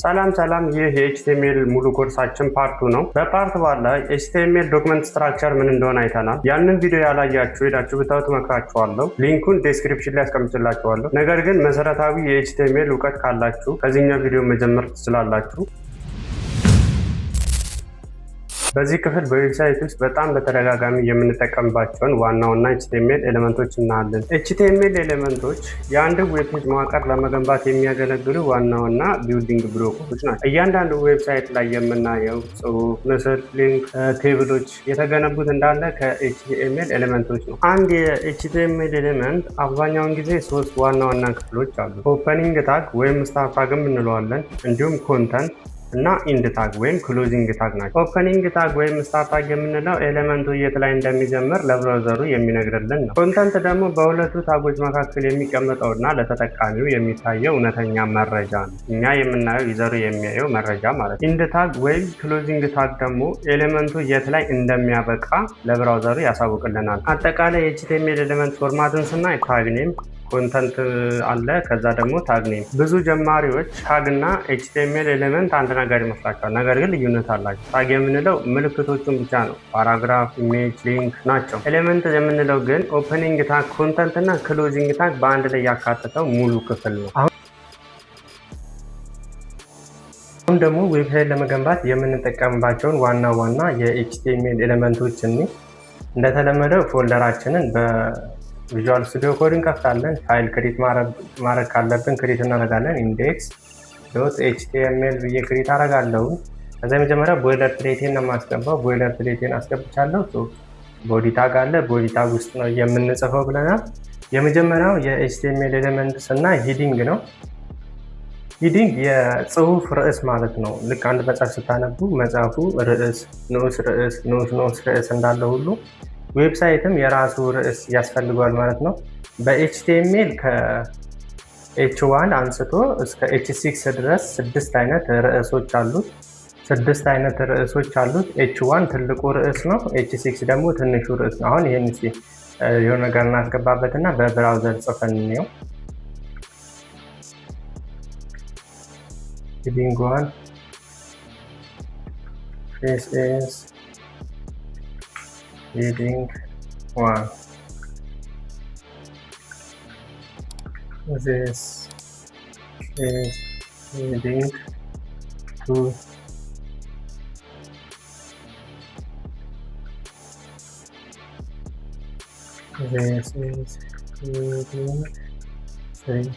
ሰላም ይህ የኤችቲኤምኤል ሙሉ ኮርሳችን ፓርቱ ነው። በፓርት ዋን ላይ ኤችቲኤምኤል ዶክመንት ስትራክቸር ምን እንደሆነ አይተናል። ያንን ቪዲዮ ያላያችሁ ሄዳችሁ ብታዩት እመክራችኋለሁ። ሊንኩን ዴስክሪፕሽን ላይ አስቀምጥላችኋለሁ። ነገር ግን መሰረታዊ የኤችቲኤምኤል እውቀት ካላችሁ ከዚህኛው ቪዲዮ መጀመር ትችላላችሁ። በዚህ ክፍል በዌብሳይት ውስጥ በጣም በተደጋጋሚ የምንጠቀምባቸውን ዋና ኤችቲኤምኤል ኤሌመንቶች እናያለን። ኤችቲኤምኤል ኤሌመንቶች የአንድ ዌብ ፔጅ መዋቅር ለመገንባት የሚያገለግሉ ዋና ቢልዲንግ ብሎኮች ናቸው። እያንዳንዱ ዌብሳይት ላይ የምናየው ጽሑፍ፣ ምስል፣ ሊንክ፣ ቴብሎች የተገነቡት እንዳለ ከኤችቲኤምኤል ኤሌመንቶች ነው። አንድ የኤችቲኤምኤል ኤሌመንት አብዛኛውን ጊዜ ሶስት ዋና ክፍሎች አሉ። ኦፐኒንግ ታግ ወይም ስታርት ታግ እንለዋለን። እንዲሁም ኮንተንት እና ኢንድ ታግ ወይም ክሎዚንግ ታግ ናቸው። ኦፐኒንግ ታግ ወይም ስታርት ታግ የምንለው ኤሌመንቱ የት ላይ እንደሚጀምር ለብራውዘሩ የሚነግርልን ነው። ኮንተንት ደግሞ በሁለቱ ታጎች መካከል የሚቀመጠውና ለተጠቃሚው የሚታየው እውነተኛ መረጃ ነው። እኛ የምናየው ዩዘሩ የሚያየው መረጃ ማለት ነው። ኢንድ ታግ ወይም ክሎዚንግ ታግ ደግሞ ኤሌመንቱ የት ላይ እንደሚያበቃ ለብራውዘሩ ያሳውቅልናል። አጠቃላይ የኤችቲኤምኤል ኤሌመንት ፎርማትን ስናይ ታግ ኔም፣ ኮንተንት አለ፣ ከዛ ደግሞ ታግ ኔም። ብዙ ጀማሪዎች ታግ እና ኤችቲኤምኤል ኤሌመንት አንድ ነገር ይመስላቸዋል። ነገር ግን ልዩነት አላቸው። ታግ የምንለው ምልክቶቹን ብቻ ነው። ፓራግራፍ፣ ኢሜጅ፣ ሊንክ ናቸው። ኤሌመንት የምንለው ግን ኦፐኒንግ ታግ፣ ኮንተንት እና ክሎዚንግ ታግ በአንድ ላይ ያካተተው ሙሉ ክፍል ነው። አሁን ደግሞ ዌብሳይት ለመገንባት የምንጠቀምባቸውን ዋና የኤችቲኤምኤል ኤሌመንቶች እንደተለመደው ፎልደራችንን ቪዥዋል ስቱዲዮ ኮድ እንከፍታለን። ፋይል ክሬት ማድረግ ካለብን ክሬት እናደርጋለን። ኢንዴክስ ዶት ኤችቲኤምኤል ብዬ ክሬት አደርጋለሁ። ከዛ የመጀመሪያ ቦይለር ፕሌቴን ነው የማስገባው። ቦይለር ፕሌቴን አስገብቻለሁ። ቦዲ ታግ አለ። ቦዲ ታግ ውስጥ ነው የምንጽፈው ብለናል። የመጀመሪያው የኤችቲኤምኤል ኤሌመንትስ እና ሂዲንግ ነው። ሂዲንግ የጽሁፍ ርዕስ ማለት ነው። ልክ አንድ መጽሐፍ ስታነቡ መጽሐፉ ርዕስ፣ ንዑስ ርዕስ እንዳለ ሁሉ ዌብሳይትም የራሱ ርዕስ ያስፈልገዋል ማለት ነው። በኤችቲኤምኤል ከኤች1 አንስቶ እስከ ኤች6 ድረስ 6 አይነት ርዕሶች አሉት። 6 አይነት ርዕሶች አሉት። ኤች1 ትልቁ ርዕስ ነው። ኤች6 ደግሞ ትንሹ ርዕስ ነው። አሁን ይህን የሆነ ነገር እናስገባበትና በብራውዘር ጽፈን እንየው። ሂዲንግ 1 this is heading 1. This is heading 2. This is heading 3.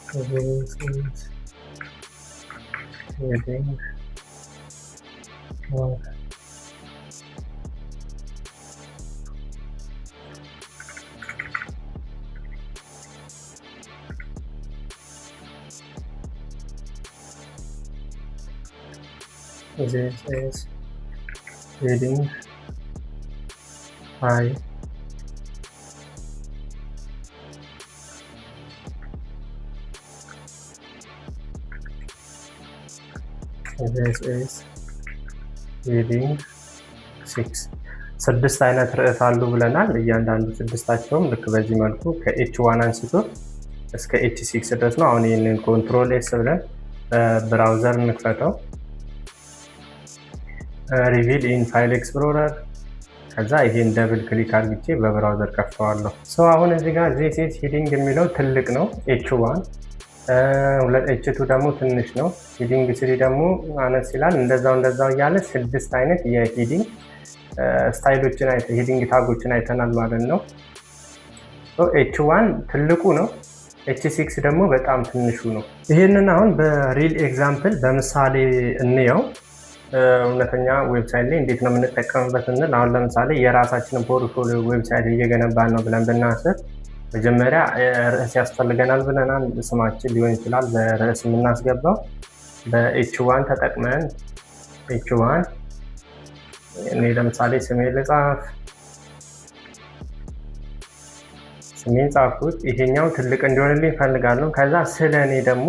This is heading 1. This is heading 5. This is heading 6. 6 አይነት ርዕስ አሉ ብለናል። እያንዳንዱ ስድስታቸውም ልክ በዚህ መልኩ ከኤች1 አንስቶ እስከ ኤች6 ድረስ ነው። አሁን ይህንን ኮንትሮል ኤስ ብለን ብራውዘር እንክፈተው። ሪቪል ኢን ፋይል ኤክስፕሎረር፣ ከዛ ይሄን ደብል ክሊክ አድርጌ በብራውዘር ከፍተዋለሁ። አሁን እዚህ ጋር ዚስ ኢዝ ሂዲንግ የሚለው ትልቅ ነው ኤች1፣ ኤች2 ደግሞ ትንሽ ነው። ሂዲንግ 3 ደግሞ አነስ ይላል። እንደዛው እያለ 6 አይነት የሂዲንግ ስታይሎችን ሂዲንግ ታጎችን አይተናል ማለት ነው። ኤች1 ትልቁ ነው። ኤች6 ደግሞ በጣም ትንሹ ነው። ይህንን አሁን በሪል ኤግዛምፕል በምሳሌ እንየው። እውነተኛ ዌብሳይት ላይ እንዴት ነው የምንጠቀምበት እንል። አሁን ለምሳሌ የራሳችንን ፖርትፎሊዮ ዌብሳይት እየገነባን ነው ብለን ብናስብ መጀመሪያ ርዕስ ያስፈልገናል ብለናል። ስማችን ሊሆን ይችላል በርዕስ የምናስገባው። በኤች1 ተጠቅመን ኤች1 እኔ ለምሳሌ ስሜን ልጻፍ። ስሜን ጻፍኩት። ይሄኛው ትልቅ እንዲሆንልኝ እፈልጋለሁ። ከዛ ስለ እኔ ደግሞ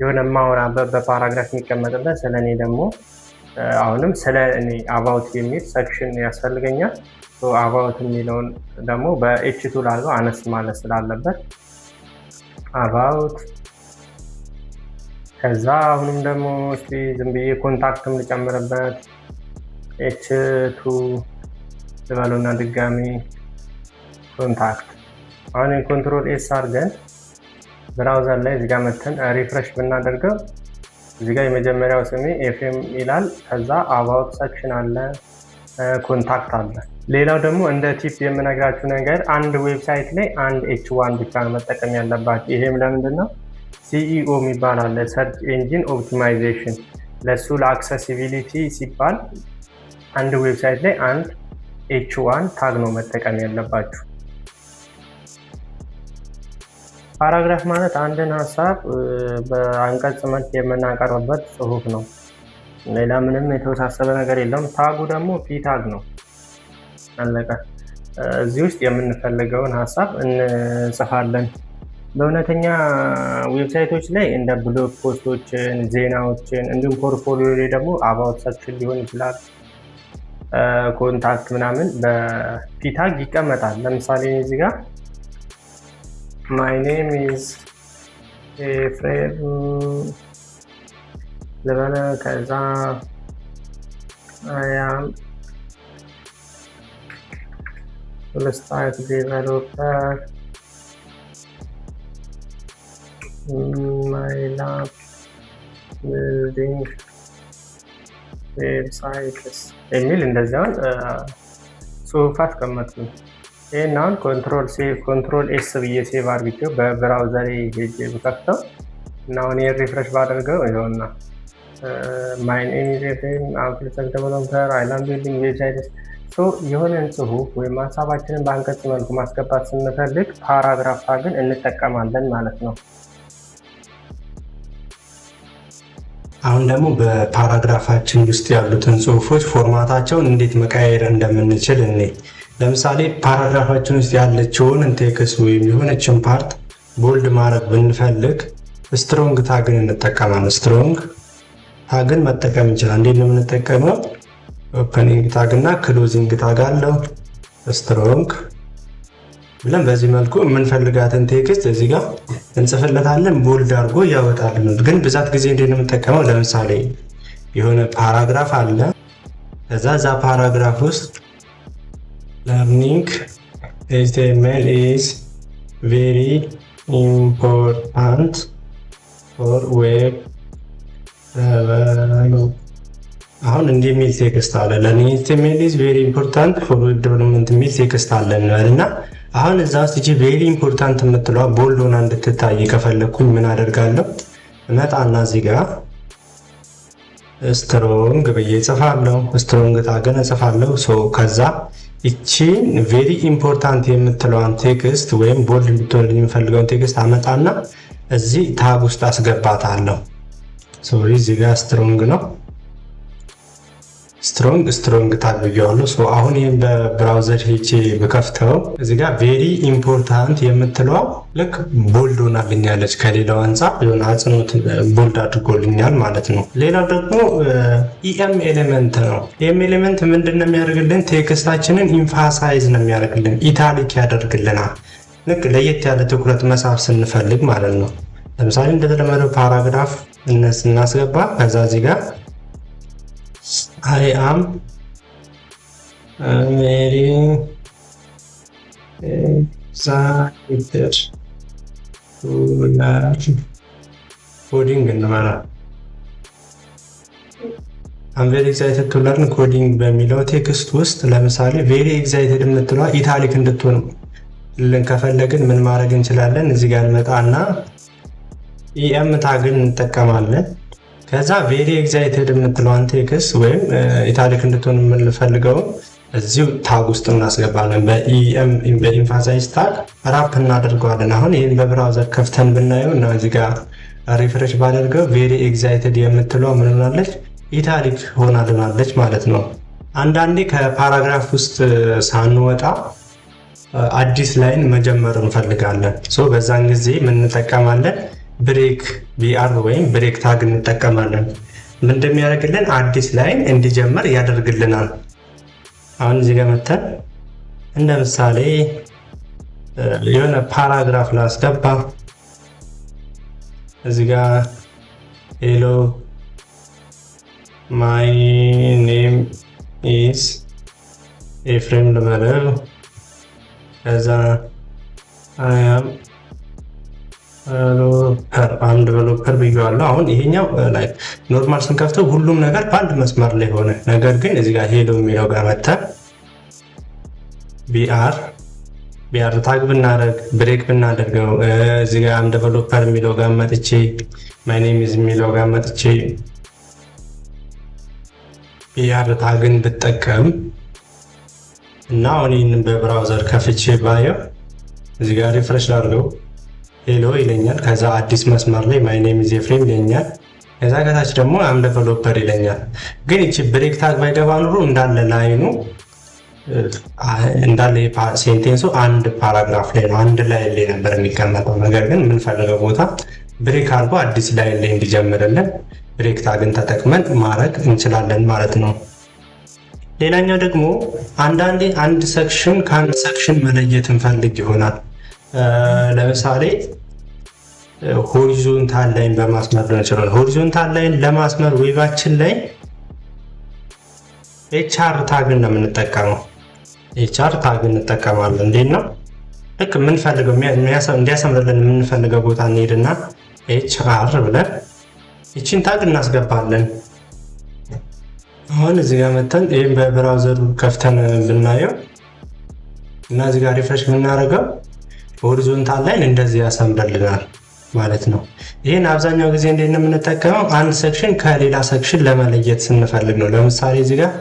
የሆነ ማውራበት በፓራግራፍ የሚቀመጥበት ስለ እኔ ደግሞ አሁንም ስለ እኔ አባውት የሚል ሰክሽን ያስፈልገኛል። አባውት የሚለውን ደግሞ በኤች2 ላድርገው አነስ ማለት ስላለበት አባውት። ከዛ አሁንም ደግሞ እስቲ ዝም ብዬ ኮንታክትም ልጨምርበት ኤች2 ልበሉና ድጋሚ ኮንታክት። አሁን የኮንትሮል ኤስ አድርገን ብራውዘር ላይ እዚጋ መተን ሪፍሬሽ ብናደርገው እዚጋ የመጀመሪያው ስሜ ኤፍኤም ይላል። ከዛ አባውት ሰክሽን አለ፣ ኮንታክት አለ። ሌላው ደግሞ እንደ ቲፕ የምነግራችሁ ነገር አንድ ዌብሳይት ላይ አንድ ኤች1 ብቻ ነው መጠቀም ያለባችሁ። ይሄም ለምንድን ነው? ሲኢኦ የሚባል አለ፣ ሰርች ኤንጂን ኦፕቲማይዜሽን። ለሱ ለአክሰሲቢሊቲ ሲባል አንድ ዌብሳይት ላይ አንድ ኤች1 ታግ ነው መጠቀም ያለባችሁ። ፓራግራፍ ማለት አንድን ሀሳብ በአንቀጽ መልክ የምናቀርብበት ጽሁፍ ነው። ሌላ ምንም የተወሳሰበ ነገር የለውም። ታጉ ደግሞ ፒ ታግ ነው። አለቀ። እዚህ ውስጥ የምንፈልገውን ሀሳብ እንጽፋለን። በእውነተኛ ዌብሳይቶች ላይ እንደ ብሎግ ፖስቶችን፣ ዜናዎችን እንዲሁም ፖርትፎሊዮ ላይ ደግሞ አባውት ሰክሽን ሊሆን ይችላል፣ ኮንታክት ምናምን በፒ ታግ ይቀመጣል። ለምሳሌ እዚህ ጋር ማይ ኔም ኢዝ ኤፍሬም ልበለ። ከዛ አይ አም ፉል ስታክ ዴቨሎፐር ማይ ላብ ቢልዲንግ ዌብሳይትስ የሚል እንደዚያውን ጽሁፍ አስቀመጥኩኝ። ይህን አሁን ኮንትሮል ኤስ ብዬ ሴቭ አድርጌው በብራውዘር ሄጄ ብከፍተው እና አሁን ሪፍሬሽ ባደርገው ይኸውና ማይ ኔም ኢዝ ኤፍሬም አም ፉል ስታክ ዴቨሎፐር አይ ላቭ ቢልዲንግ ዌብሳይትስ። የሆነን ጽሁፍ ወይም ሀሳባችንን በአንቀጽ መልኩ ማስገባት ስንፈልግ ፓራግራፍ ታግን እንጠቀማለን ማለት ነው። አሁን ደግሞ በፓራግራፋችን ውስጥ ያሉትን ጽሁፎች ፎርማታቸውን እንዴት መቀየር እንደምንችል እኔ ለምሳሌ ፓራግራፋችን ውስጥ ያለችውን ቴክስት ወይም የሆነችን ፓርት ቦልድ ማድረግ ብንፈልግ ስትሮንግ ታግን እንጠቀማለን። ስትሮንግ ታግን መጠቀም እንችላለን። እንዴት ነው የምንጠቀመው? ኦፕኒንግ ታግ እና ክሎዚንግ ታግ አለው። ስትሮንግ ብለን በዚህ መልኩ የምንፈልጋትን ቴክስት እዚህ ጋር እንጽፍለታለን። ቦልድ አድርጎ ያወጣልን። ግን ብዛት ጊዜ እንዴት ነው የምንጠቀመው? ለምሳሌ የሆነ ፓራግራፍ አለ። ከዛ ፓራግራፍ ውስጥ learning HTML is very important for web development። አሁን እንዲህ የሚል ቴክስት አለ። learning HTML is very important for web development የሚል ቴክስት አለ እና አሁን እዛ ውስጥ እቺ very important የምትለዋ ቦልድ ሆና እንድትታይ ከፈለኩኝ ምን አደርጋለሁ? እመጣና እዚህ ጋር ስትሮንግ ብዬ እጽፋለሁ። ስትሮንግ ታግን እጽፋለሁ። ከዛ እቺን ቬሪ ኢምፖርታንት የምትለዋን ቴክስት ወይም ቦልድ እንድትሆን የሚፈልገውን ቴክስት አመጣና እዚህ ታግ ውስጥ አስገባታለሁ። ሶሪ እዚህ ጋር ስትሮንግ ነው። ስትሮንግ ታግ ብያለሁ። አሁን ይሄን በብራውዘር ሄጄ በከፍተው እዚህ ጋር ቬሪ ኢምፖርታንት የምትለዋ ልክ ቦልድ ሆናልኛለች። ከሌላው አንፃር የሆነ አጽንኦት ቦልድ አድርጎልኛል ማለት ነው። ሌላው ደግሞ ኢኤም ኤሌመንት ነው። ኢኤም ኤሌመንት ምንድነው የሚያደርግልን? ቴክስታችንን ኢምፋሳይዝ ነው የሚያደርግልን፣ ኢታሊክ ያደርግልናል። ልክ ለየት ያለ ትኩረት መሳብ ስንፈልግ ማለት ነው። ለምሳሌ እንደተለመደው ፓራግራፍ እናስገባ። ከዛ እዚህ ጋር I am very excited to learn coding እንበላለን። I'm very excited to learn coding በሚለው ቴክስት ውስጥ ለምሳሌ very excited የምትለዋ ኢታሊክ እንድትሆን ከፈለግን ምን ማድረግ እንችላለን? እዚህ ጋር እንመጣና ኢኤም ታግን እንጠቀማለን። ከዛ ቬሪ ኤግዛይትድ የምትለዋን ቴክስት ወይም ኢታሊክ እንድትሆን የምንፈልገው እዚሁ ታግ ውስጥ እናስገባለን። በኢምፋሳይዝ ታግ ራፕ እናደርገዋለን። አሁን ይህን በብራውዘር ከፍተን ብናየው እና እዚህ ጋር ሪፍሬሽ ባደርገው ቬሪ ኤግዛይትድ የምትለዋ ምን ሆናለች? ኢታሊክ ሆናልናለች ማለት ነው። አንዳንዴ ከፓራግራፍ ውስጥ ሳንወጣ አዲስ ላይን መጀመር እንፈልጋለን። በዛን ጊዜ ምን እንጠቀማለን? ብሬክ ቢአር ወይም ብሬክ ታግ እንጠቀማለን። ምን እንደሚያደርግልን? አዲስ ላይን እንዲጀምር ያደርግልናል። አሁን እዚህ ጋር መተን እንደ ምሳሌ የሆነ ፓራግራፍ ላስገባ። እዚህ ጋር ሄሎ ማይ ኔም ኢዝ ኤፍሬም ልበለው። ከዛ አይ አም አንድ ዴቨሎፐር ብዬዋለሁ። አሁን ይሄኛው ላይክ ኖርማል ስንከፍተው ሁሉም ነገር በአንድ መስመር ላይ ሆነ። ነገር ግን እዚህ ጋር ሄሎ የሚለው ጋር መተን ቢአር ታግ ብናደርግ ብሬክ ብናደርገው እዚህ ጋር አም ዴቨሎፐር የሚለው ጋር መጥቼ ማይ ኔም ኢዝ የሚለው ጋር መጥቼ ቢአር ታግን ብጠቀም እና አሁን ይህንን በብራውዘር ከፍቼ ባየው እዚህ ጋር ሪፍሬሽ ላድርገው ሄሎ ይለኛል። ከዛ አዲስ መስመር ላይ ማይ ኔም ኢዝ ኤፍሬም ይለኛል። ከዛ ከታች ደግሞ አም ዴቨሎፐር ይለኛል። ግን እቺ ብሬክ ታግ ባይገባ ኑሮ እንዳለ ላይኑ እንዳለ ሴንቴንሱ አንድ ፓራግራፍ ላይ ነው፣ አንድ ላይ ላይ ነበር የሚቀመጠው። ነገር ግን የምንፈልገው ቦታ ብሬክ አድርጎ አዲስ ላይ ላይ እንዲጀምርልን ብሬክ ታግን ተጠቅመን ማድረግ እንችላለን ማለት ነው። ሌላኛው ደግሞ አንዳንዴ አንድ ሴክሽን ከአንድ ሴክሽን መለየት እንፈልግ ይሆናል። ለምሳሌ ሆሪዞንታል ላይን በማስመር ሊሆን ይችላል። ሆሪዞንታል ላይን ለማስመር ዌባችን ላይ ኤችአር ታግን ነው የምንጠቀመው። ኤችአር ታግ እንጠቀማለን። እንዴት ነው? ልክ የምንፈልገው እንዲያሰምርልን የምንፈልገው ቦታ እንሄድና ኤችአር ብለን ይችን ታግ እናስገባለን። አሁን እዚህ ጋር መተን ይህም በብራውዘሩ ከፍተን ብናየው እና እዚህ ጋር ሪፍሬሽ የምናደርገው ሆሪዞንታል ላይን እንደዚህ ያሰምርልናል ማለት ነው። ይህን አብዛኛው ጊዜ እንዴት ነው የምንጠቀመው? አንድ ሴክሽን ከሌላ ሴክሽን ለመለየት ስንፈልግ ነው። ለምሳሌ እዚህ ጋር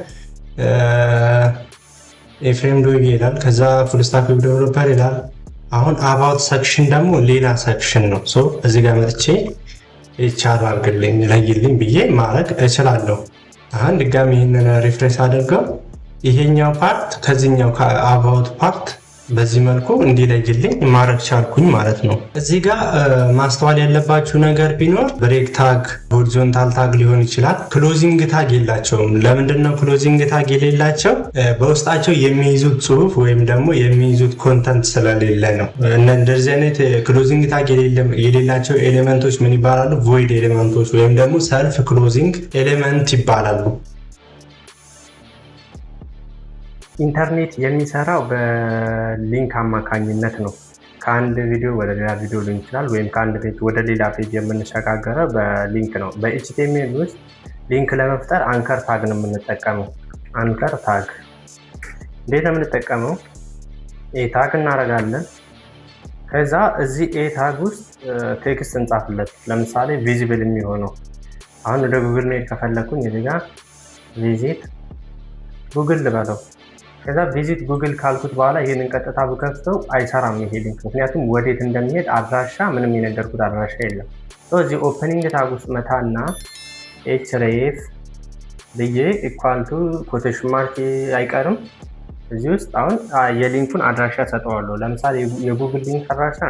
ኤፍሬም ዶይግ ይላል። ከዛ ፉል ስታክ ዌብ ዴቨሎፐር ይላል። አሁን አባውት ሴክሽን ደግሞ ሌላ ሴክሽን ነው። ሶ እዚህ ጋር መጥቼ ኤችአር አድርግልኝ ለይልኝ ብዬ ማድረግ እችላለሁ። አሁን ድጋሚ ይህንን ሪፍሬሽ አድርገው ይሄኛው ፓርት ከዚህኛው ከአባውት ፓርት በዚህ መልኩ እንዲለይልኝ ማድረግ ቻልኩኝ ማለት ነው። እዚህ ጋር ማስተዋል ያለባችሁ ነገር ቢኖር ብሬክ ታግ፣ ሆሪዞንታል ታግ ሊሆን ይችላል። ክሎዚንግ ታግ የላቸውም። ለምንድነው ክሎዚንግ ታግ የሌላቸው? በውስጣቸው የሚይዙት ጽሁፍ ወይም ደግሞ የሚይዙት ኮንተንት ስለሌለ ነው። እንደዚህ አይነት ክሎዚንግ ታግ የሌላቸው ኤሌመንቶች ምን ይባላሉ? ቮይድ ኤሌመንቶች ወይም ደግሞ ሰልፍ ክሎዚንግ ኤሌመንት ይባላሉ። ኢንተርኔት የሚሰራው በሊንክ አማካኝነት ነው። ከአንድ ቪዲዮ ወደ ሌላ ቪዲዮ ሊሆን ይችላል፣ ወይም ከአንድ ፔጅ ወደ ሌላ ፔጅ የምንሸጋገረው በሊንክ ነው። በኤችቲኤምኤል ውስጥ ሊንክ ለመፍጠር አንከር ታግ ነው የምንጠቀመው። አንከር ታግ እንዴት ነው የምንጠቀመው? ኤ ታግ እናደርጋለን። ከዛ እዚህ ኤ ታግ ውስጥ ቴክስት እንጻፍለት። ለምሳሌ ቪዚብል የሚሆነው አሁን ወደ ጉግል መሄድ ከፈለኩኝ እዚህ ጋር ቪዚት ጉግል ልበለው። ከዛ ቪዚት ጉግል ካልኩት በኋላ ይሄንን ቀጥታ ብከፍተው አይሰራም ይሄ ሊንክ፣ ምክንያቱም ወዴት እንደሚሄድ አድራሻ ምንም የነገርኩት አድራሻ የለም። እዚህ ኦፕኒንግ ታግ ውስጥ መታና ኤችሬፍ ብዬ ኢኳል ቱ ኮቴሽን ማርክ አይቀርም እዚህ ውስጥ አሁን የሊንኩን አድራሻ ሰጠዋለሁ። ለምሳሌ የጉግል ሊንክ አድራሻ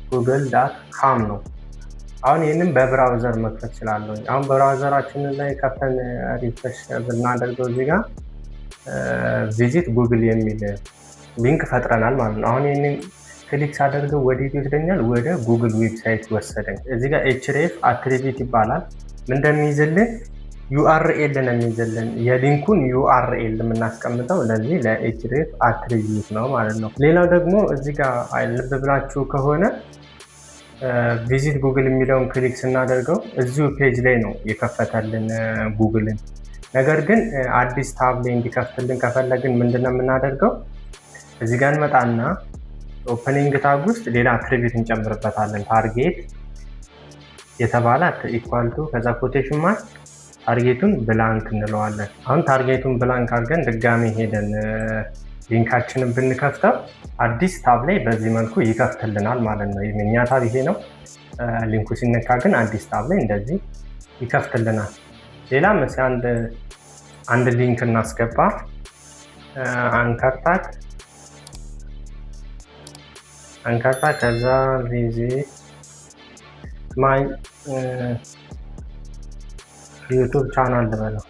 https://www.google.com ነው። አሁን ይህንን በብራውዘር መክፈት እችላለሁ። አሁን በብራውዘራችን ላይ ከፍተን ሪፍሬሽ ብናደርገው እዚህ ጋር ቪዚት ጉግል የሚል ሊንክ ፈጥረናል ማለት ነው። አሁን ይህንን ክሊክ ሳደርገው ወዴት ይወስደኛል? ወደ ጉግል ዌብሳይት ወሰደኝ። እዚህ ጋር ኤችሬፍ አትሪቢዩት ይባላል። ምን እንደሚይዝልን ዩአርኤል ነው የሚይዝልን። የሊንኩን ዩአርኤል የምናስቀምጠው ለዚህ ለኤችሬፍ አትሪቢዩት ነው ማለት ነው። ሌላው ደግሞ እዚህ ጋር ልብ ብላችሁ ከሆነ ቪዚት ጉግል የሚለውን ክሊክ ስናደርገው እዚሁ ፔጅ ላይ ነው የከፈተልን ጉግልን። ነገር ግን አዲስ ታብ ላይ እንዲከፍትልን ከፈለግን ምንድነው የምናደርገው? እዚህ ጋር እንመጣና ኦፕኒንግ ታግ ውስጥ ሌላ አትሪቢዩት እንጨምርበታለን። ታርጌት የተባለ ኢኳል ቱ ከዛ ኮቴሽን ማርክ ታርጌቱን ብላንክ እንለዋለን። አሁን ታርጌቱን ብላንክ አድርገን ድጋሚ ሄደን ሊንካችንን ብንከፍተው አዲስ ታብ ላይ በዚህ መልኩ ይከፍትልናል ማለት ነው። የኛ ታብ ይሄ ነው። ሊንኩ ሲነካ ግን አዲስ ታብ ላይ እንደዚህ ይከፍትልናል። ሌላ መስ አንድ ሊንክ እናስገባ። አንከርታክ ከዛ ቪዚት ማይ ዩቱብ ቻናል ልበለው።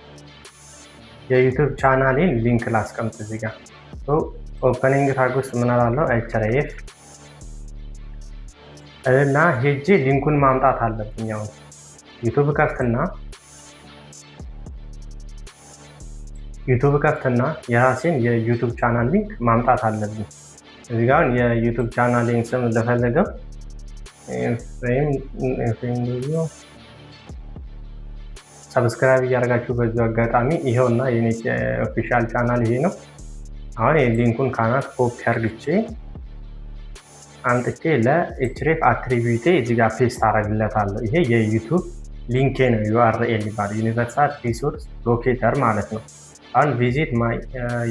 የዩቱብ ቻናሌን ሊንክ ላስቀምጥ እዚህ ጋር። ኦፐኒንግ ታግ ውስጥ ምን አላለው ኤችአርኤፍ እና ሄጄ ሊንኩን ማምጣት አለብኝ። አሁን ዩቱብ ከፍትና የራሴን የዩቱብ ቻናል ሊንክ ማምጣት አለብኝ። እዚህ ጋር የዩቱብ ቻናሌን ስም ለፈለገው ሰብስክራይብ እያደረጋችሁ በዚሁ አጋጣሚ ይሄውና የኔ ኦፊሻል ቻናል ይሄ ነው። አሁን ሊንኩን ካናት ኮፒ አድርግቼ አምጥቼ ለኤችሬፍ አትሪቢዩቴ እዚህ ጋር ፔስት አደርግለታለሁ። ይሄ የዩቱብ ሊንኬ ነው። ዩአርኤል ይባላል፣ ዩኒቨርሳል ሪሶርስ ሎኬተር ማለት ነው። አሁን ቪዚት ማይ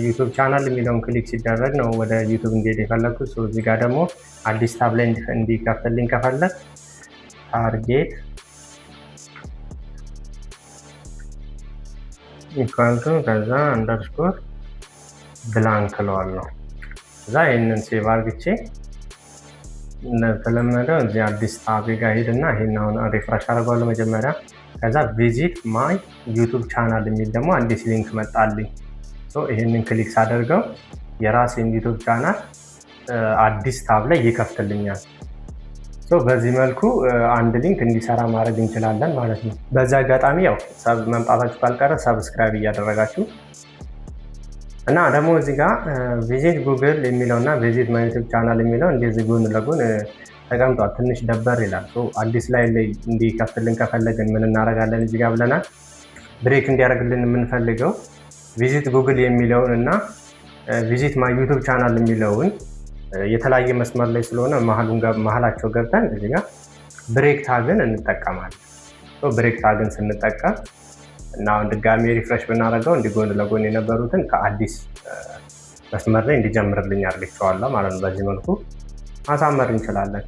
ዩቱብ ቻናል የሚለውን ክሊክ ሲደረግ ነው ወደ ዩቱብ እንዲሄድ የፈለግኩት። እዚህ ጋር ደግሞ አዲስ ታብ ላይ እንዲከፍትልኝ ከፈለግ ታርጌት ኢኳልቱ ከዛ አንደርስኮር ብላንክ እለዋለሁ። እዛ ይህንን ሴቭ አርግቼ እንደተለመደው እዚህ አዲስ ታብ ጋር ሄድና ይሄን አሁን ሪፍሬሽ አደርገዋለሁ መጀመሪያ። ከዛ ቪዚት ማይ ዩቱብ ቻናል የሚል ደግሞ አዲስ ሊንክ መጣልኝ። ይህንን ክሊክ ሳደርገው የራሴን ዩቱብ ቻናል አዲስ ታብ ላይ ይከፍትልኛል። በዚህ መልኩ አንድ ሊንክ እንዲሰራ ማድረግ እንችላለን ማለት ነው። በዚህ አጋጣሚ ያው መምጣታችሁ ካልቀረ ሰብስክራይብ እያደረጋችሁ እና ደግሞ እዚህ ጋር ቪዚት ጉግል የሚለው እና ቪዚት ማይ ዩቱብ ቻናል የሚለው እንደዚህ ጎን ለጎን ተቀምጧል። ትንሽ ደበር ይላል። አዲስ ላይ እንዲከፍትልን ከፈለግን ምን እናደርጋለን? እዚህ ጋር ብለናል ብሬክ እንዲያደርግልን የምንፈልገው ቪዚት ጉግል የሚለውን እና ቪዚት ማይ ዩቱብ ቻናል የሚለውን የተለያየ መስመር ላይ ስለሆነ መሀላቸው ገብተን እዚህ ጋር ብሬክ ታግን እንጠቀማለን። ብሬክ ታግን ስንጠቀም እና አሁን ድጋሚ ሪፍሬሽ ብናደርገው እንዲጎን ለጎን የነበሩትን ከአዲስ መስመር ላይ እንዲጀምርልኝ አድርጌዋለሁ ማለት ነው። በዚህ መልኩ ማሳመር እንችላለን።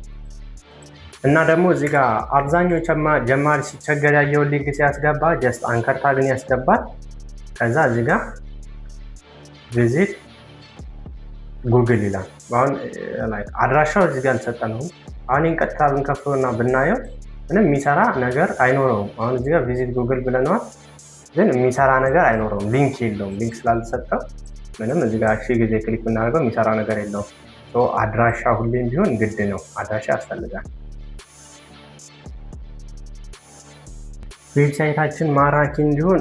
እና ደግሞ እዚህ ጋር አብዛኛው ጀማሪ ሲቸገር ያየውን ሊንክ ሲያስገባ ጀስት አንከር ታግን ያስገባል። ከዛ እዚህ ጋር ቪዚት ጉግል ይላል። አሁን አድራሻው እዚህ ጋር አልሰጠነውም። አሁን ቀጥታ ብንከፍተውና ብናየው ምንም የሚሰራ ነገር አይኖረውም። አሁን እዚህ ጋር ቪዚት ጉግል ብለነዋል፣ ግን የሚሰራ ነገር አይኖረውም። ሊንክ የለውም። ሊንክ ስላልሰጠው ምንም እዚህ ጋር ጊዜ ክሊክ ብናደርገው የሚሰራ ነገር የለውም። አድራሻ ሁሌም ቢሆን ግድ ነው። አድራሻ ያስፈልጋል። ዌብሳይታችን ማራኪ እንዲሆን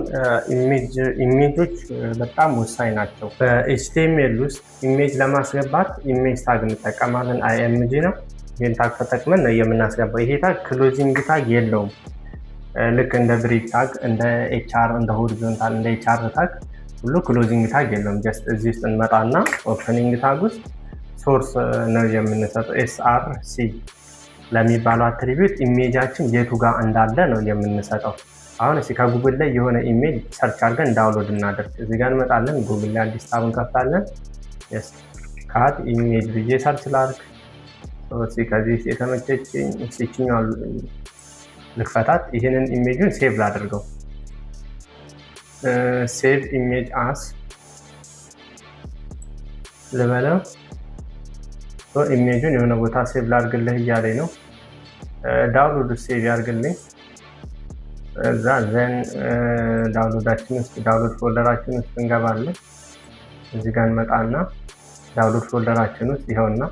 ኢሜጆች በጣም ወሳኝ ናቸው። በኤችቲኤምኤል ውስጥ ኢሜጅ ለማስገባት ኢሜጅ ታግ እንጠቀማለን። አይኤምጂ ነው። ይህን ታግ ተጠቅመን ነው የምናስገባው። ይሄ ታግ ክሎዚንግ ታግ የለውም። ልክ እንደ ብሬክ ታግ፣ እንደ ኤችአር፣ እንደ ሆሪዞንታል፣ እንደ ኤችአር ታግ ሁሉ ክሎዚንግ ታግ የለውም። ጀስት እዚህ ውስጥ እንመጣና ኦፕኒንግ ታግ ውስጥ ሶርስ ነው የምንሰጠው። ኤስአርሲ ለሚባለው አትሪቢዩት ኢሜጃችን የቱ ጋር እንዳለ ነው የምንሰጠው። አሁን እስኪ ከጉግል ላይ የሆነ ኢሜጅ ሰርች አድርገን ዳውንሎድ እናደርግ። እዚህ ጋር እንመጣለን። ጉግል ላይ አዲስ ታብ እንከፍታለን። ካት ኢሜጅ ብዬ ሰርች ላድርግ። ከዚህ የተመቸችኝ ሲችኛው ልክፈታት። ይህንን ኢሜጁን ሴቭ ላድርገው። ሴቭ ኢሜጅ አስ ልበለው። ኢሜጁን የሆነ ቦታ ሴቭ ላድርግልህ እያለኝ ነው። ዳውንሎድ ሴቭ ያድርግልኝ። እዛ ዘን ዳውንሎዳችን ውስጥ ዳውንሎድ ፎልደራችን ውስጥ እንገባለን። እዚህ ጋር እንመጣና ዳውንሎድ ፎልደራችን ውስጥ ይኸውና፣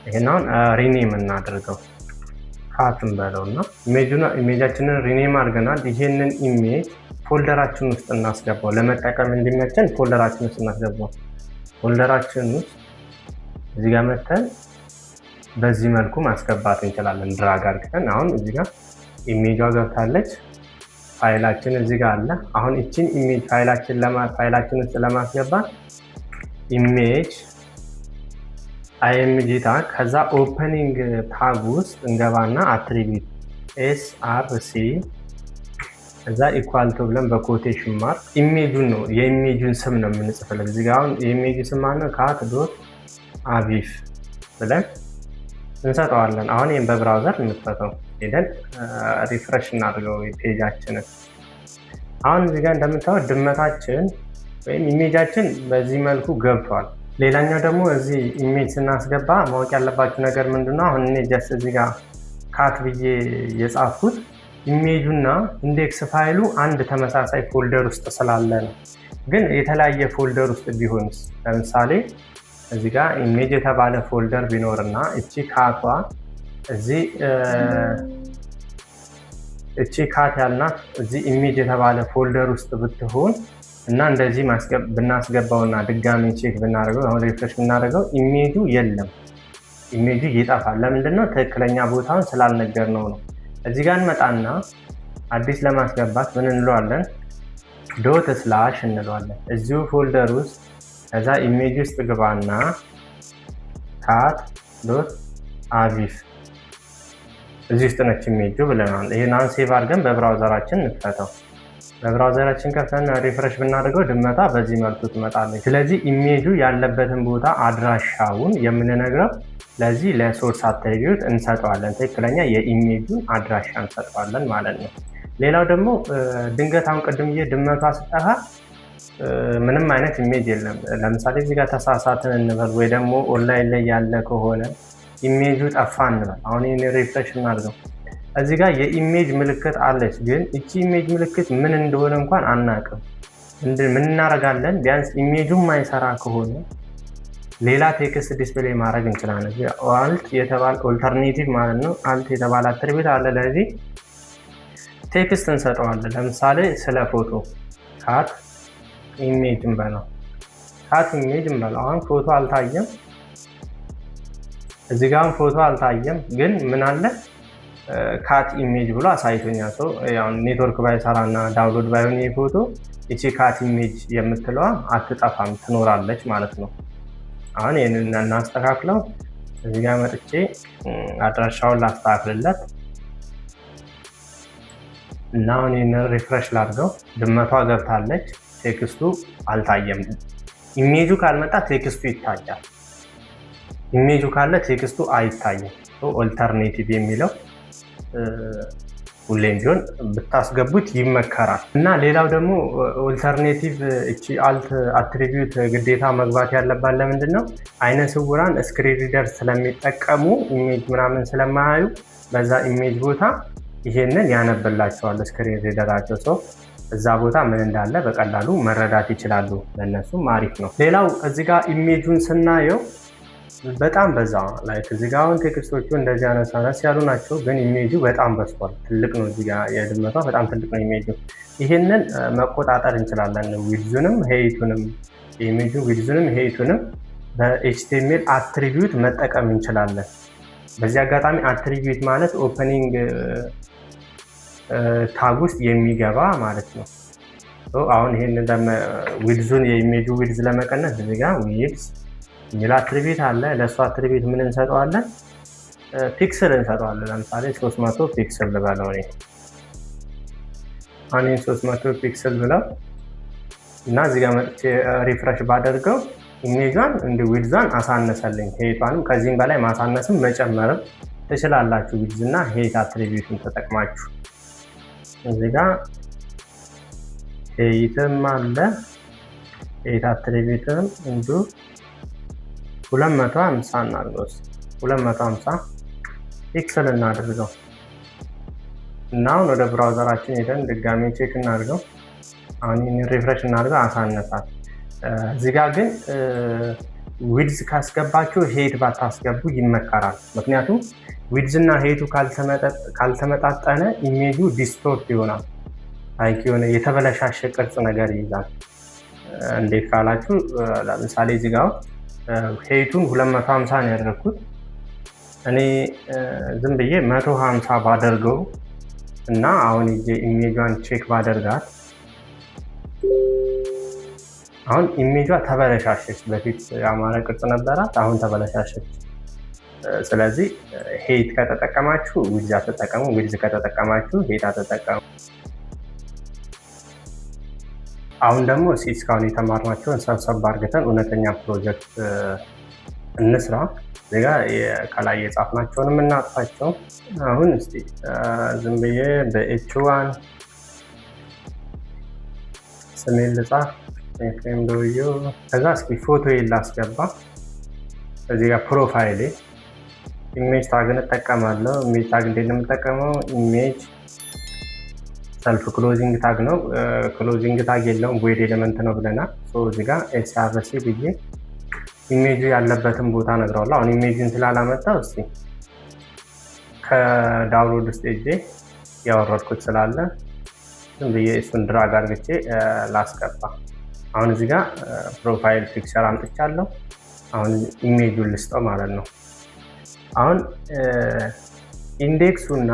ይሄን አሁን ሪኔም እናድርገው። ካትን በለውና ኢሜጃችንን ሪኔም አድርገናል። ይሄንን ኢሜጅ ፎልደራችን ውስጥ እናስገባው። ለመጠቀም እንዲመቸን ፎልደራችን ውስጥ እናስገባው። ፎልደራችን ውስጥ እዚህ ጋር መተን በዚህ መልኩ ማስገባት እንችላለን። ድራግ አድርገን አሁን እዚህ ጋር ኢሜጇ ገብታለች። ፋይላችን እዚህ ጋር አለ። አሁን እቺን ኢሜጅ ፋይላችን ውስጥ ለማስገባት ኢሜጅ አይኤምጂ ታግ፣ ከዛ ኦፐኒንግ ታግ ውስጥ እንገባና አትሪቢዩት ኤስአርሲ ከዛ ኢኳል ቱ ብለን በኮቴሽን ማርክ ኢሜጁን ነው የኢሜጁን ስም ነው የምንጽፍለት። እዚህ ጋር አሁን የኢሜጁ ስም ማለት ካት ዶት አቪፍ ብለን እንሰጠዋለን። አሁን ይህን በብራውዘር እንፈተው ሄደን ሪፍሬሽ እናድርገው ፔጃችንን። አሁን እዚህ ጋር እንደምታዩት ድመታችን ወይም ኢሜጃችን በዚህ መልኩ ገብቷል። ሌላኛው ደግሞ እዚህ ኢሜጅ ስናስገባ ማወቅ ያለባችሁ ነገር ምንድነው? አሁን እኔ ጀስት እዚህ ጋር ካት ብዬ የጻፍኩት ኢሜጁና ኢንዴክስ ፋይሉ አንድ ተመሳሳይ ፎልደር ውስጥ ስላለ ነው። ግን የተለያየ ፎልደር ውስጥ ቢሆንስ? ለምሳሌ እዚህ ጋር ኢሜጅ የተባለ ፎልደር ቢኖርና እቺ ካት ያልናት እዚህ ኢሜጅ የተባለ ፎልደር ውስጥ ብትሆን እና እንደዚህ ብናስገባውና ድጋሚ ቼክ ብናደርገው አሁን ሪፍሬሽ ብናደርገው ኢሜጁ የለም፣ ኢሜጁ ይጠፋል። ለምንድነው? ትክክለኛ ቦታውን ስላልነገርነው ነው። እዚህ ጋር እንመጣና አዲስ ለማስገባት ምን እንለዋለን? ዶት ስላሽ እንለዋለን። እዚሁ ፎልደር ውስጥ ከዛ ኢሜጅ ውስጥ ግባና ካት ዶት አቪፍ እዚህ ውስጥ ነች ኢሜጁ ብለናል። ይሄን አሁን ሴቭ አድርገን በብራውዘራችን እንክፈተው። በብራውዘራችን ከፍተን ሪፍሬሽ ብናደርገው ድመቷ በዚህ መልኩ ትመጣለች። ስለዚህ ኢሜጁ ያለበትን ቦታ አድራሻውን የምንነግረው ለዚህ ለሶርስ አትሪቢዩት እንሰጠዋለን። ትክክለኛ የኢሜጁን አድራሻ እንሰጠዋለን ማለት ነው። ሌላው ደግሞ ድንገት አሁን ቅድም ድመቷ ስጠፋ ምንም አይነት ኢሜጅ የለም። ለምሳሌ እዚህ ጋር ተሳሳትን እንበል ወይ ደግሞ ኦንላይን ላይ ያለ ከሆነ ኢሜጁ ጠፋ እንበል። አሁን ይህን ሪፍሬሽ እናድርገው። እዚህ ጋር የኢሜጅ ምልክት አለች፣ ግን እቺ ኢሜጅ ምልክት ምን እንደሆነ እንኳን አናውቅም። ምን እናደርጋለን? ቢያንስ ኢሜጁን ማይሰራ ከሆነ ሌላ ቴክስት ዲስፕሌይ ማድረግ እንችላለን። አልት የተባለ ኦልተርኔቲቭ ማለት ነው። አልት የተባለ አትሪቢዩት አለ። ለዚህ ቴክስት እንሰጠዋለን። ለምሳሌ ስለ ፎቶ ካት ኢሜጅ እንበለው፣ ካት ኢሜጅ እንበለው። አሁን ፎቶ አልታየም፣ እዚህ ጋር ፎቶ አልታየም፣ ግን ምን አለ ካት ኢሜጅ ብሎ አሳይቶኛል። ሰው ያው ኔትወርክ ባይሰራና ዳውንሎድ ባይሆን የፎቶ እቺ ካት ኢሜጅ የምትለዋ አትጠፋም፣ ትኖራለች ማለት ነው። አሁን ይሄንን እናስተካክለው። እዚህ ጋር መጥቼ አድራሻውን ላስተካክልለት እና አሁን ይሄንን ሪፍሬሽ ላድርገው። ድመቷ ገብታለች፣ ቴክስቱ አልታየም። ኢሜጁ ካልመጣ ቴክስቱ ይታያል፣ ኢሜጁ ካለ ቴክስቱ አይታይም። ኦልተርኔቲቭ የሚለው ሁሌም ቢሆን ብታስገቡት ይመከራል። እና ሌላው ደግሞ ኦልተርኔቲቭ እቺ አልት አትሪቢዩት ግዴታ መግባት ያለባት ለምንድን ነው? አይነ ስውራን ስክሪን ሪደር ስለሚጠቀሙ ኢሜጅ ምናምን ስለማያዩ በዛ ኢሜጅ ቦታ ይሄንን ያነብላቸዋል ስክሪን ሪደራቸው። ሰው እዛ ቦታ ምን እንዳለ በቀላሉ መረዳት ይችላሉ። ለእነሱም አሪፍ ነው። ሌላው እዚህ ጋር ኢሜጁን ስናየው በጣም በዛ ላይክ እዚህ ጋር አሁን ቴክስቶቹ እንደዚህ አነስ ያሉ ናቸው፣ ግን ኢሜጁ በጣም በዝቷል። ትልቅ ነው። እዚህ ጋር የድመቷ በጣም ትልቅ ነው ኢሜጁ። ይህንን መቆጣጠር እንችላለን። ዊድዙንም ሄይቱንም የኢሜጁ ዊድዙንም ሄይቱንም በኤችቲኤምኤል አትሪቢዩት መጠቀም እንችላለን። በዚህ አጋጣሚ አትሪቢዩት ማለት ኦፕኒንግ ታግ ውስጥ የሚገባ ማለት ነው። አሁን ይሄንን ዊድዙን የኢሜጁ ዊድዝ ለመቀነስ እዚህ ጋር ዊድዝ የሚል አትሪቢዩት አለ። ለእሱ አትሪቢዩት ምን እንሰጠዋለን? ፒክስል እንሰጠዋለን። ለምሳሌ 300 ፒክስል ልበለው እኔ አሁን 300 ፒክስል ብለው እና እዚህ ጋር መጥቼ ሪፍሬሽ ባደርገው ኢሜጇን እንደ ዊድዟን አሳነሰልኝ። ሄይቷንም ከዚህም በላይ ማሳነስም መጨመርም ትችላላችሁ። ዊድዝ እና ሄይት አትሪቢዩትን ተጠቅማችሁ እዚህ ጋር ሄይትም አለ። ሄይት አትሪቢዩትም እንዲሁ 250 እናድርገው። 250 ፒክስል እናድርገው እና አሁን ወደ ብራውዘራችን ሄደን ድጋሜ ቼክ እናድርገው። አሁን ሪፍሬሽ እናድርገው። አሳነሳት። እዚህ ጋር ግን ዊድዝ ካስገባችሁ ሄይት ባታስገቡ ይመከራል። ምክንያቱም ዊድዝ እና ሄይቱ ካልተመጣጠነ ኢሜጁ ዲስቶርት ይሆናል። ላይክ የሆነ የተበለሻሸ ቅርጽ ነገር ይይዛል። እንዴት ካላችሁ ለምሳሌ እዚህ ጋር ሄይቱን 250 ነው ያደረኩት እኔ ዝም ብዬ 150 ባደርገው እና አሁን ኢሜጇን ቼክ ባደርጋት አሁን ኢሜጇ ተበለሻሸች። በፊት ያማረ ቅርጽ ነበራት፣ አሁን ተበለሻሸች። ስለዚህ ሄይት ከተጠቀማችሁ ዊድዝ አትጠቀሙ፣ ዊድዝ ከተጠቀማችሁ ሄይት አትጠቀሙ። አሁን ደግሞ እስካሁን የተማርናቸውን ሰብሰብ አድርገን እውነተኛ ፕሮጀክት እንስራ። እዚጋ ከላይ የጻፍናቸውን የምናጥፋቸው። አሁን እስቲ ዝም ብዬ በኤች1 ስሜን ልጻፍ ኤፍሬም ዶዮ። ከዛ እስኪ ፎቶ ላስገባ። እዚህ ጋር ፕሮፋይሌ ኢሜጅ ታግን እጠቀማለሁ። ኢሜጅ ታግ እንዴት ነው የምጠቀመው? ኢሜጅ ሰልፍ ክሎዚንግ ታግ ነው። ክሎዚንግ ታግ የለውም፣ ቮይድ ኤሌመንት ነው ብለናል። እዚህ ጋር ኤስአርሲ ብዬ ኢሜጁ ያለበትን ቦታ ነግረዋለሁ። አሁን ኢሜጁን ስላላመጣው እስቲ ከዳውንሎድ ውስጥ ሄጄ ያወረድኩት ስላለ ዝም ብዬ እሱን ድራግ አድርግቼ ላስገባ። አሁን እዚህ ጋር ፕሮፋይል ፒክቸር አምጥቻለሁ። አሁን ኢሜጁን ልስጠው ማለት ነው። አሁን ኢንዴክሱ እና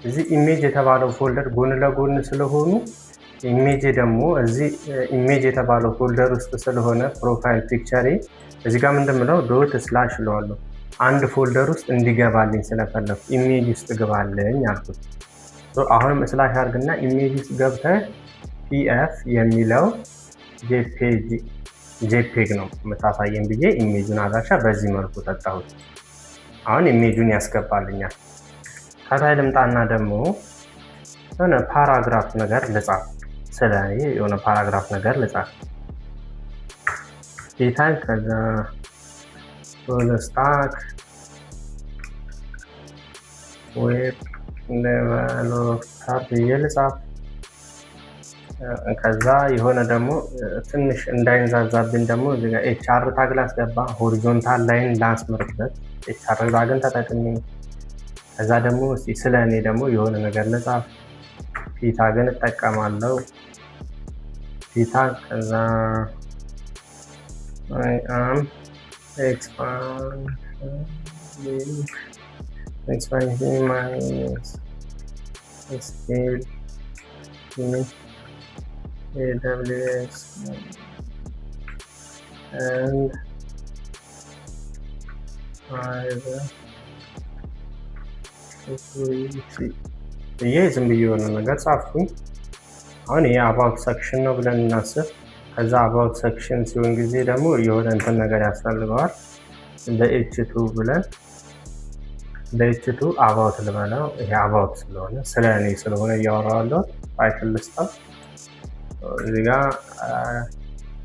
እዚህ ኢሜጅ የተባለው ፎልደር ጎን ለጎን ስለሆኑ ኢሜጅ ደግሞ እዚህ ኢሜጅ የተባለው ፎልደር ውስጥ ስለሆነ ፕሮፋይል ፒክቸሬ እዚህ ጋር ምንድምለው ዶት ስላሽ እለዋለሁ። አንድ ፎልደር ውስጥ እንዲገባልኝ ስለፈለኩ ኢሜጅ ውስጥ ግባልኝ አልኩት። አሁንም ስላሽ አድርግና ኢሜጅ ውስጥ ገብተህ ፒኤፍ የሚለው ጄፔግ ነው የምታሳየን ብዬ ኢሜጁን አድራሻ በዚህ መልኩ ሰጠሁት። አሁን ኢሜጁን ያስገባልኛል። ከታይ ልምጣና ደግሞ የሆነ ፓራግራፍ ነገር ልጻፍ፣ ስለ የሆነ ፓራግራፍ ነገር ልጻፍ። ዴታን ከዛ ስታክ ዌብ ዴቨሎፐር ብዬ ልጻፍ። ከዛ የሆነ ደግሞ ትንሽ እንዳይንዛዛብን ደግሞ ኤችአር ታግ ላስገባ፣ ሆሪዞንታል ላይን ላስመርበት ኤችአር ታግን ተጠቅሜ። ከዛ ደግሞ ስለ እኔ ደግሞ የሆነ ነገር ልጻፍ። ፒታግን እጠቀማለሁ። ፒታ ከዛ I am expanding my skill in AWS and ይሄ ዝም ብዬ የሆነ ነገር ጻፍኩኝ። አሁን ይሄ አባውት ሰክሽን ነው ብለን እናስብ። ከዛ አባውት ሰክሽን ሲሆን ጊዜ ደግሞ የሆነ እንትን ነገር ያስፈልገዋል። ለኤች2 ብለን ለኤች2 አባውት ልበለው። ይሄ አባውት ስለሆነ ስለ እኔ ስለሆነ እያወራዋለሁ። ታይትል ልስጠው። እዚህ ጋር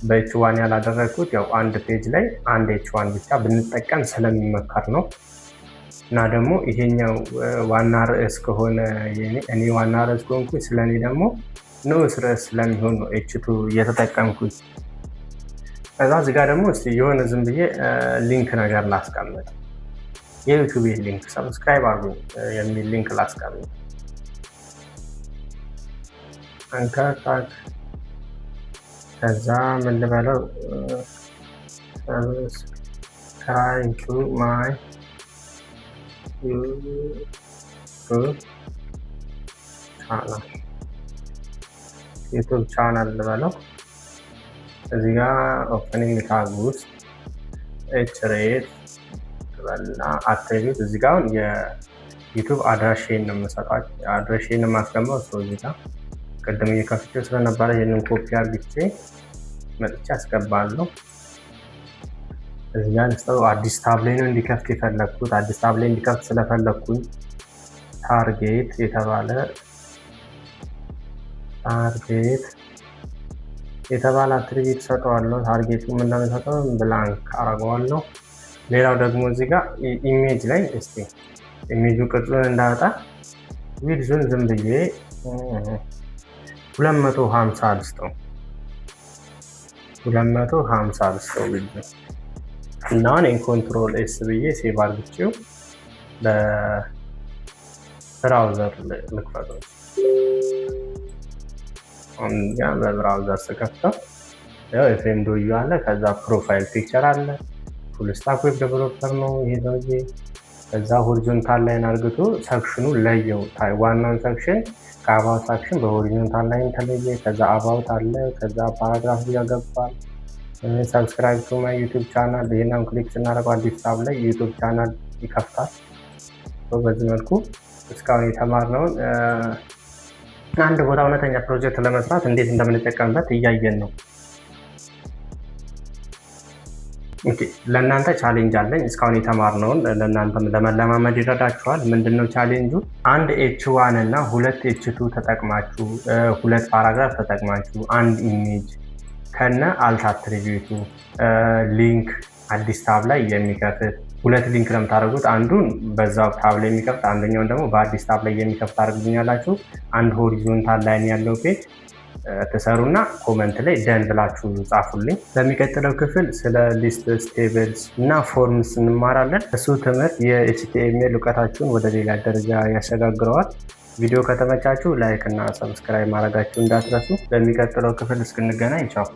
በኤች1 ያላደረግኩት ያው አንድ ፔጅ ላይ አንድ ኤች1 ብቻ ብንጠቀም ስለሚመከር ነው። እና ደግሞ ይሄኛው ዋና ርዕስ ከሆነ እኔ ዋና ርዕስ ከሆንኩኝ ስለኔ ደግሞ ንዑስ ርዕስ ስለሚሆን ነው ኤች2 እየተጠቀምኩኝ። ከዛ እዚህ ጋር ደግሞ እስቲ የሆነ ዝም ብዬ ሊንክ ነገር ላስቀምጥ። የዩቲዩብ ሊንክ ሰብስክራይብ አድርጉ የሚል ሊንክ ላስቀምጥ። አንከር ታግ ከዛ ምን ልበለው ሰብስክራይብ ቱ ማይ ዩቱብ ቻናል ልበለው። እዚህ ጋር ኦፕኒንግ ታግ ውስጥ ኤችሬት እና አትሪቢዩት እዚህ ጋር የዩቱብ አድራሻዬን ነው የምሰጣቸው። አድራሻዬን ነው የማስቀምጠው። እዚህ ጋር ቅድም እየከፍቼው ስለነበረ ይህንን ኮፒ አድርጌ መጥቼ አስገባለሁ። እዚህ ጋር ልስጠው። አዲስ ታብ ላይ ነው እንዲከፍት የፈለግኩት። አዲስ ታብ ላይ እንዲከፍት ስለፈለግኩኝ ታርጌት የተባለ አትሪቢዩት ሰጠዋለሁ። ታርጌቱ ምን እንደምሰጠው ብላንክ አረገዋለሁ። ሌላው ደግሞ እዚህ ጋር ኢሜጅ ላይ እስቲ ኢሜጁ ቅርጹን እንዳወጣ ዊድዙን ዝም ብዬ 250 ልስጠው። 250 ልስጠው ዊድዙ እና እኔን ኮንትሮል ኤስ ብዬ ሴቭ አድርጌው በብራውዘር ልክፈተው። ያ በብራውዘር ስከፍተው ያው ኤፍኤም ዶዩ አለ። ከዛ ፕሮፋይል ፒክቸር አለ። ፉል ስታክ ዌብ ዴቨሎፐር ነው ይሄ ሰውዬ። ከዛ ሆሪዞንታል ላይን አርግቶ ሰክሽኑ ለየው። ዋናውን ሰክሽን ከአባውት ሰክሽን በሆሪዞንታል ላይን ተለየ። ከዛ አባውት አለ። ከዛ ፓራግራፍ ያገባል። ሰብስክራይብ ቱ ማይ ዩቲዩብ ቻናል ይሄንን ክሊክ ስናደርገው አዲስ ታብ ላይ ዩቲዩብ ቻናል ይከፍታል። በዚህ መልኩ እስካሁን የተማርነውን አንድ ቦታ እውነተኛ ፕሮጀክት ለመስራት እንዴት እንደምንጠቀምበት እያየን ነው። ኦኬ፣ ለእናንተ ቻሌንጅ አለኝ። እስካሁን የተማርነውን ለእናንተም ለመለማመድ ይረዳችኋል። ምንድነው ቻሌንጁ? አንድ ኤች1 እና ሁለት ኤች2 ተጠቅማችሁ ሁለት ፓራግራፍ ተጠቅማችሁ አንድ ኢሜጅ ከነ አልት አትሪቢዩቱ ሊንክ አዲስ ታብ ላይ የሚከፍት ሁለት ሊንክ ነው የምታደርጉት። አንዱን በዛው ታብ ላይ የሚከፍት አንደኛውን ደግሞ በአዲስ ታብ ላይ የሚከፍት አድርጉልኛላችሁ። አንድ ሆሪዞንታል ላይን ያለው ፔጅ ተሰሩና ኮመንት ላይ ደን ብላችሁ ጻፉልኝ። በሚቀጥለው ክፍል ስለ ሊስትስ፣ ቴብልስ እና ፎርምስ እንማራለን። እሱ ትምህርት የኤችቲኤምኤል እውቀታችሁን ወደ ሌላ ደረጃ ያሸጋግረዋል። ቪዲዮ ከተመቻችሁ ላይክ እና ሰብስክራይብ ማድረጋችሁ እንዳትረሱ። በሚቀጥለው ክፍል እስክንገናኝ ቻው።